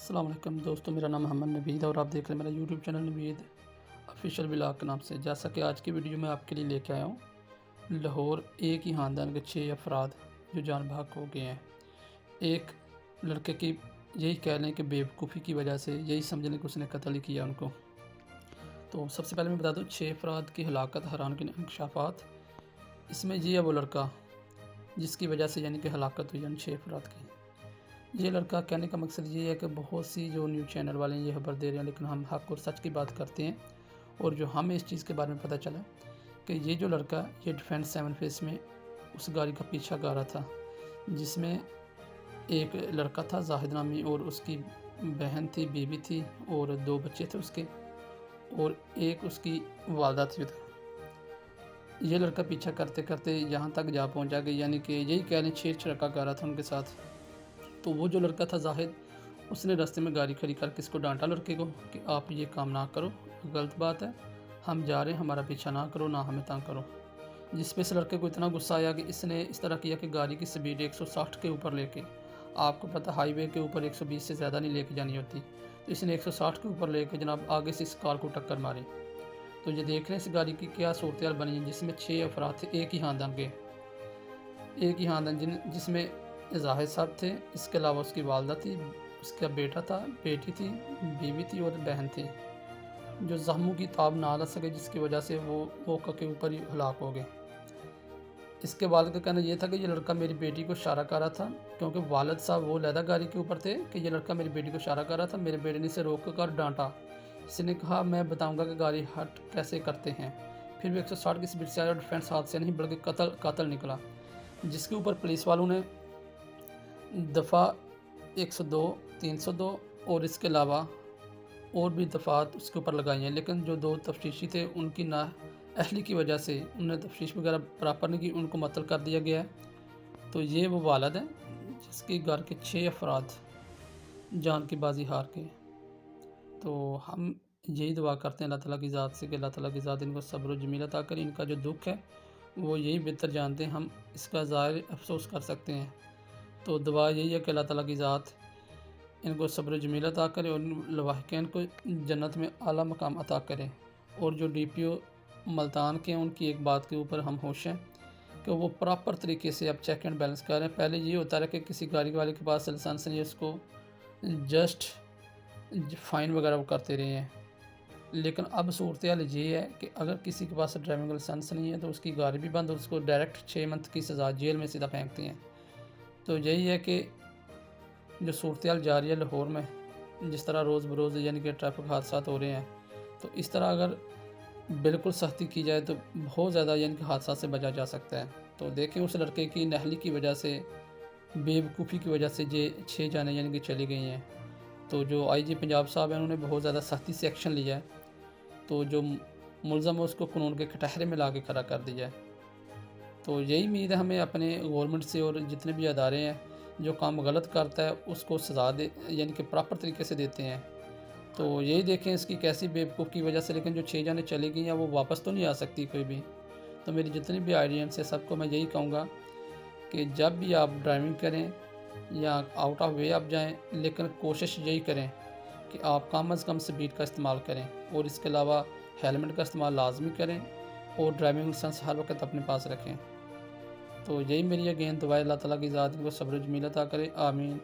السلام علیکم دوستو، میرا نام محمد نوید اور آپ دیکھ رہے ہیں میرا یوٹیوب چینل نوید آفیشیل ولاگ کے نام سے۔ جیسا کہ آج کی ویڈیو میں آپ کے لیے لے کے آیا ہوں، لاہور ایک ہی خاندان کے 6 افراد جو جان بحق ہو گئے ہیں۔ ایک لڑکے کی یہی کہہ لیں کہ بے وقوفی کی وجہ سے، یہی سمجھنے کہ اس نے قتل ہی کیا ان کو۔ تو سب سے پہلے میں بتا دوں 6 افراد کی ہلاکت حیرانکن انکشافات۔ اس میں یہ ہے وہ لڑکا جس کی وجہ سے کہ ہلاکت ہوئی ان 6 افراد کی۔ یہ لڑکا کہنے کا مقصد یہ ہے کہ بہت سی جو نیوز چینل والے ہیں یہ خبر دے رہے ہیں، لیکن ہم حق اور سچ کی بات کرتے ہیں۔ اور جو ہمیں اس چیز کے بارے میں پتہ چلا کہ یہ جو لڑکا یہ ڈیفینس 7 فیس میں اس گاڑی کا پیچھا کر رہا تھا، جس میں ایک لڑکا تھا زاہد نامی، اور اس کی بہن تھی، بیوی تھی، اور 2 بچے تھے اس کے، اور ایک اس کی والدہ تھی ادھر۔ یہ لڑکا پیچھا کرتے کرتے یہاں تک جا پہنچا کہ کہ یہی کہہ لیں چھیڑ چھڑکا کر رہا تھا ان کے ساتھ۔ تو وہ جو لڑکا تھا زاہد، اس نے راستے میں گاڑی کھڑی کر کے اس کو ڈانٹا لڑکے کو کہ آپ یہ کام نہ کرو، غلط بات ہے، ہم جا رہے ہیں، ہمارا پیچھا نہ کرو، نہ ہمیں تنگ کرو۔ جس پہ اس لڑکے کو اتنا غصہ آیا کہ اس نے اس طرح کیا کہ گاڑی کی سپیڈ 160 کے اوپر لے کے، آپ کو پتہ ہائی وے کے اوپر 120 سے زیادہ نہیں لے کے جانی ہوتی، تو اس نے 160 کے اوپر لے کے جناب آگے سے اس کار کو ٹکر ماری۔ تو یہ دیکھ رہے ہیں اس گاڑی کی کیا صورتحال بنی ہے، جس میں 6 افراد تھے ایک ہی خاندان کے، ایک ہی خاندان جس میں زاہد صاحب تھے، اس کے علاوہ اس کی والدہ تھی، اس کا بیٹا تھا، بیٹی تھی، بیوی تھی اور بہن تھی، جو زخموں کی تاب نہ لا سکے، جس کی وجہ سے وہ موقع کے اوپر ہی ہلاک ہو گئے۔ اس کے والد کا کہنا یہ تھا کہ یہ لڑکا میری بیٹی کو اشارہ کر رہا تھا، کیونکہ والد صاحب وہ علیحدہ گاڑی کے اوپر تھے، کہ یہ لڑکا میری بیٹی کو اشارہ کر رہا تھا، میرے بیٹے نے اسے روک کر ڈانٹا۔ اس نے کہا میں بتاؤں گا کہ گاڑی ہٹ کیسے کرتے ہیں۔ پھر بھی 160 کی سپیڈ سے آیا اور ڈیفینس حادثہ نہیں بلکہ قتل نکلا، جس کے اوپر پولیس والوں نے دفعہ 102، 302 اور اس کے علاوہ اور بھی دفعات اس کے اوپر لگائی ہیں، لیکن جو 2 تفتیشی تھے ان کی نااہلی کی وجہ سے انہوں نے تفتیش وغیرہ پراپر نہیں کی، ان کو معطل کر دیا گیا ہے۔ تو یہ وہ والد ہیں جس کے گھر کے 6 افراد جان کی بازی ہار کے۔ تو ہم یہی دعا کرتے ہیں اللہ تعالیٰ کی ذات سے کہ اللہ تعالیٰ کی ذات ان کو صبر و جمیل عطا کرے۔ ان کا جو دکھ ہے وہ یہی بہتر جانتے ہیں، ہم اس کا ظاہر افسوس کر سکتے ہیں۔ تو دعا یہی ہے کہ اللہ تعالیٰ کی ذات ان کو صبر و جمیل عطا کرے اور لواحقین کو جنت میں اعلیٰ مقام عطا کرے۔ اور جو ڈی پی او ملتان کے ہیں، ان کی ایک بات کے اوپر ہم خوش ہیں کہ وہ پراپر طریقے سے اب چیک اینڈ بیلنس کر رہے ہیں۔ پہلے یہ ہوتا رہا کہ کسی گاڑی والے کے پاس لائسنس نہیں ہے، اس کو جسٹ فائن وغیرہ وہ کرتے رہے ہیں، لیکن اب صورتحال یہ ہے کہ اگر کسی کے پاس ڈرائیونگ لائسنس نہیں ہے تو اس کی گاڑی بھی بند، اور اس کو ڈائریکٹ 6 منتھ کی سزا جیل میں سیدھا پھینکتے ہیں۔ تو یہی ہے کہ جو صورتحال جاری ہے لاہور میں، جس طرح روز بروز کہ ٹریفک حادثات ہو رہے ہیں، تو اس طرح اگر بالکل سختی کی جائے تو بہت زیادہ کہ حادثات سے بچا جا سکتا ہے۔ تو دیکھیں اس لڑکے کی نااہلی کی وجہ سے، بے وقوفی کی وجہ سے یہ 6 جانیں کہ چلی گئی ہیں۔ تو جو آئی جی پنجاب صاحب ہیں انہوں نے بہت زیادہ سختی سے ایکشن لیا ہے، تو جو ملزم ہے اس کو قانون کے کٹہرے میں لا کے کھڑا کر دیا ہے۔ تو یہی امید ہے ہمیں اپنے گورنمنٹ سے، اور جتنے بھی ادارے ہیں جو کام غلط کرتا ہے اس کو سزا دے، کہ پراپر طریقے سے دیتے ہیں۔ تو یہی دیکھیں اس کی کیسی بے وقوف کی وجہ سے، لیکن جو 6 جانیں چلی گئی ہیں وہ واپس تو نہیں آ سکتی کوئی بھی۔ تو میری جتنی بھی آڈینس ہے سب کو میں یہی کہوں گا کہ جب بھی آپ ڈرائیونگ کریں یا آؤٹ آف وے آپ جائیں، لیکن کوشش یہی کریں کہ آپ کم از کم سپیڈ کا استعمال کریں، اور اس کے علاوہ ہیلمٹ کا استعمال لازمی کریں، اور ڈرائیونگ لائسنس ہر وقت اپنے پاس رکھیں۔ تو یہی میری اگین دعا ہے، اللہ تعالیٰ کی ذات ان کو صبر و جمیل عطا کرے، آمین۔